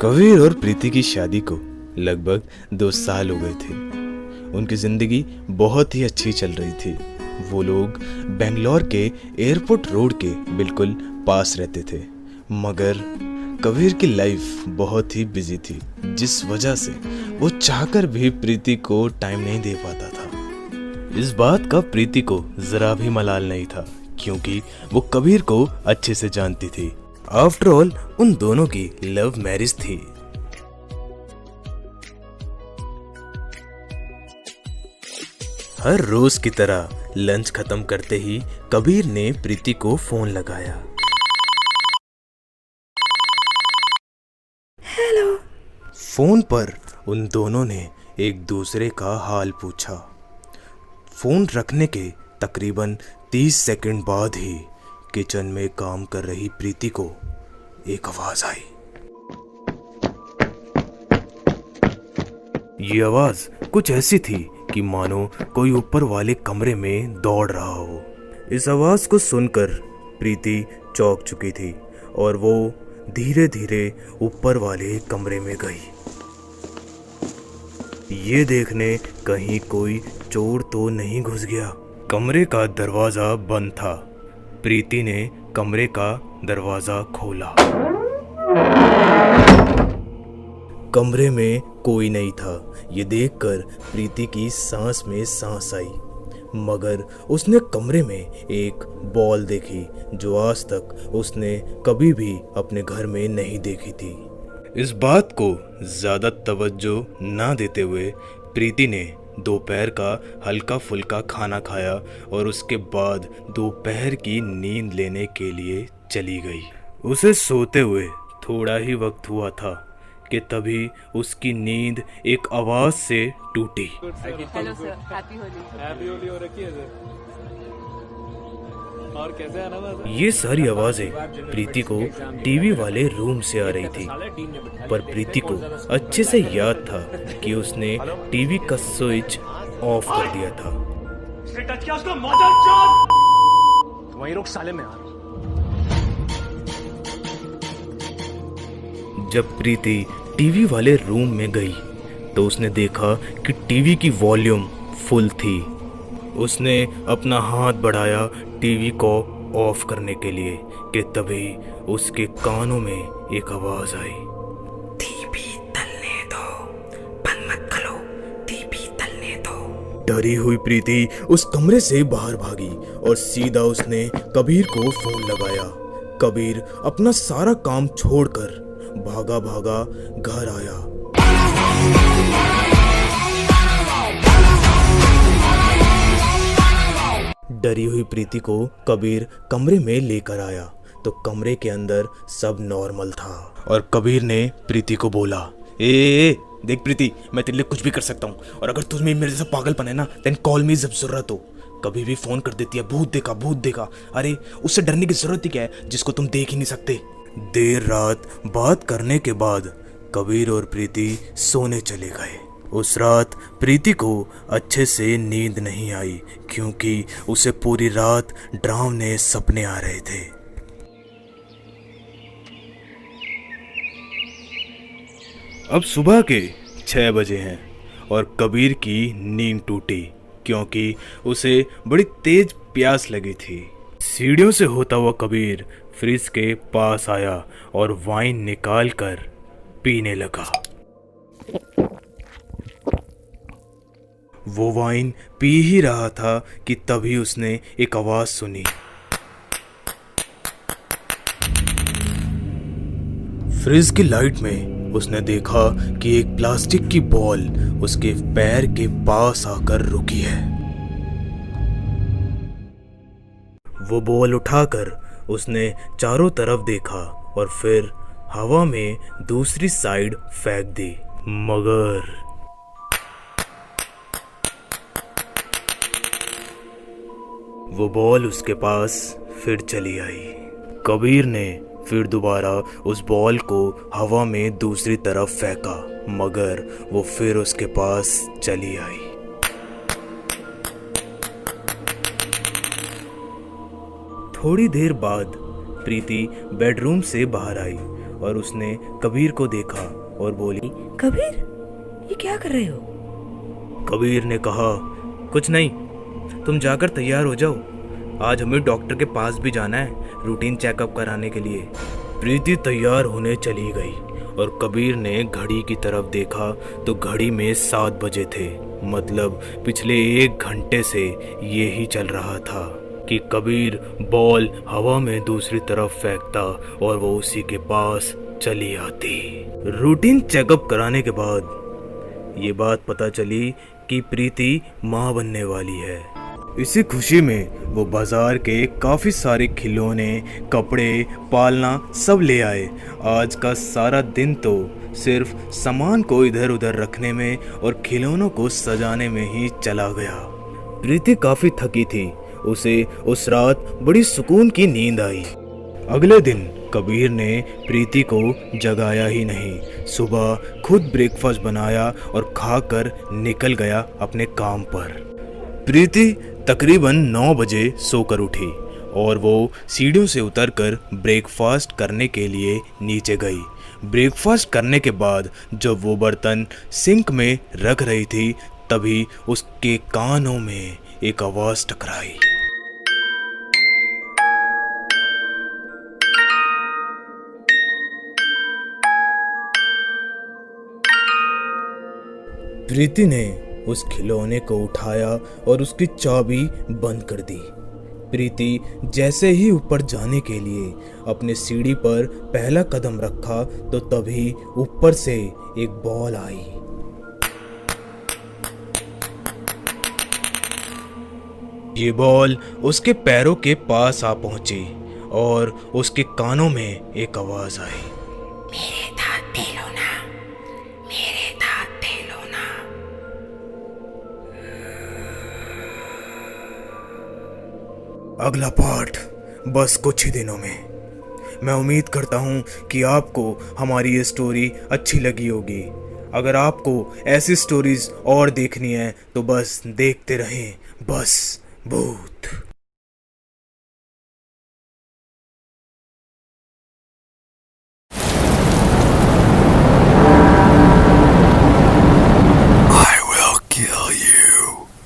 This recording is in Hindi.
कबीर और प्रीति की शादी को लगभग 2 साल हो गए थे। उनकी जिंदगी बहुत ही अच्छी चल रही थी। वो लोग बेंगलोर के एयरपोर्ट रोड के बिल्कुल पास रहते थे, मगर कबीर की लाइफ बहुत ही बिजी थी, जिस वजह से वो चाहकर भी प्रीति को टाइम नहीं दे पाता था। इस बात का प्रीति को जरा भी मलाल नहीं था, क्योंकि वो कबीर को अच्छे से जानती थी। आफ्टर ऑल उन दोनों की लव मैरिज थी। हर रोज की तरह लंच खत्म करते ही कबीर ने प्रीति को फोन लगाया। हेलो। फोन पर उन दोनों ने एक दूसरे का हाल पूछा। फोन रखने के तकरीबन 30 सेकंड बाद ही किचन में काम कर रही प्रीति को एक आवाज आई। ये आवाज कुछ ऐसी थी कि मानो कोई ऊपर वाले कमरे में दौड़ रहा हो। इस आवाज को सुनकर प्रीति चौंक चुकी थी और वो धीरे धीरे ऊपर वाले कमरे में गई, ये देखने कहीं कोई चोर तो नहीं घुस गया। कमरे का दरवाजा बंद था। प्रीति ने कमरे का दरवाजा खोला। कमरे में कोई नहीं था। ये देखकर प्रीति की सांस में सांस आई, मगर उसने कमरे में एक बॉल देखी जो आज तक उसने कभी भी अपने घर में नहीं देखी थी। इस बात को ज्यादा तवज्जो ना देते हुए प्रीति ने दोपहर का हल्का फुल्का खाना खाया और उसके बाद दोपहर की नींद लेने के लिए चली गई। उसे सोते हुए थोड़ा ही वक्त हुआ था कि तभी उसकी नींद एक आवाज से टूटी। Hello sir, happy Holi. Happy Holi हो रखी है सर। और कैसे आना था सर? ये सारी आवाजें प्रीति को टीवी वाले रूम से आ रही थी, पर प्रीति को अच्छे से याद था कि उसने टीवी का स्विच ऑफ कर दिया था। वहीं रुक साले में। जब प्रीति टीवी वाले रूम में गई तो उसने देखा कि टीवी की वॉल्यूम फुल थी। उसने अपना हाथ बढ़ाया टीवी को ऑफ करने के लिए कि तभी उसके कानों में एक आवाज आई। टीवी तलने दो, बंद मत करो, टीवी तलने दो। डरी हुई प्रीति उस कमरे से बाहर भागी और सीधा उसने कबीर को फोन लगाया। कबीर अपना सारा काम छोड़कर भागा भागा घर आया। डरी हुई प्रीति को कबीर कमरे में लेकर आया तो कमरे के अंदर सब नॉर्मल था और कबीर ने प्रीति को बोला, ए देख प्रीति, मैं तेरे लिए कुछ भी कर सकता हूँ, और अगर तुम्हें मेरे जैसा पागलपन है ना, देन कॉल मी जब जरूरत हो। कभी भी फोन कर देती है, भूत देखा भूत देखा। अरे उससे डरने की जरूरत ही क्या है जिसको तुम देख ही नहीं सकते। देर रात बात करने के बाद कबीर और प्रीति सोने चले गए। उस रात प्रीति को अच्छे से नींद नहीं आई, क्योंकि उसे पूरी रात डरावने सपने आ रहे थे। अब सुबह के 6 बजे हैं और कबीर की नींद टूटी, क्योंकि उसे बड़ी तेज प्यास लगी थी। सीढ़ियों से होता हुआ कबीर फ्रिज के पास आया और वाइन निकाल कर पीने लगा। वो वाइन पी ही रहा था कि तभी उसने एक आवाज सुनी। फ्रिज की लाइट में उसने देखा कि एक प्लास्टिक की बॉल उसके पैर के पास आकर रुकी है। वो बॉल उठाकर उसने चारों तरफ देखा और फिर हवा में दूसरी साइड फेंक दी, मगर वो बॉल उसके पास फिर चली आई। कबीर ने फिर दोबारा उस बॉल को हवा में दूसरी तरफ फेंका, मगर वो फिर उसके पास चली आई। थोड़ी देर बाद प्रीति बेडरूम से बाहर आई और उसने कबीर को देखा और बोली, कबीर, ये क्या कर रहे हो? कबीर ने कहा, कुछ नहीं, तुम जाकर तैयार हो जाओ, आज हमें डॉक्टर के पास भी जाना है रूटीन चेकअप कराने के लिए। प्रीति तैयार होने चली गई और कबीर ने घड़ी की तरफ देखा तो घड़ी में 7 बजे थे। मतलब पिछले 1 घंटे से ये ही चल रहा था कि कबीर बॉल हवा में दूसरी तरफ फेंकता और वो उसी के पास चली आती। रूटीन चेकअप कराने के बाद ये बात पता चली कि प्रीति माँ बनने वाली है। इसी खुशी में वो बाजार के काफी सारे खिलौने, कपड़े, पालना सब ले आए। आज का सारा दिन तो सिर्फ सामान को इधर उधर रखने में और खिलौनों को सजाने में ही चला गया। प्रीति काफी थकी थी, उसे उस रात बड़ी सुकून की नींद आई। अगले दिन कबीर ने प्रीति को जगाया ही नहीं। सुबह खुद ब्रेकफास्ट बनाया और खाकर निकल गया अपने काम पर। प्रीति तकरीबन 9 बजे सोकर उठी और वो सीढ़ियों से उतरकर ब्रेकफास्ट करने के लिए नीचे गई। ब्रेकफास्ट करने के बाद जब वो बर्तन सिंक में रख रही थी तभी उसके कानों में एक आवाज टकराई। प्रीति ने उस खिलौने को उठाया और उसकी चाबी बंद कर दी। प्रीति जैसे ही ऊपर जाने के लिए अपने सीढ़ी पर पहला कदम रखा तो तभी ऊपर से एक बॉल आई। ये बॉल उसके पैरों के पास आ पहुंची और उसके कानों में एक आवाज आई, मेरे दांत ढीलो ना, मेरे दांत ढीलो ना। अगला पार्ट बस कुछ ही दिनों में। मैं उम्मीद करता हूँ कि आपको हमारी ये स्टोरी अच्छी लगी होगी। अगर आपको ऐसी स्टोरीज और देखनी है तो बस देखते रहें बस भूत।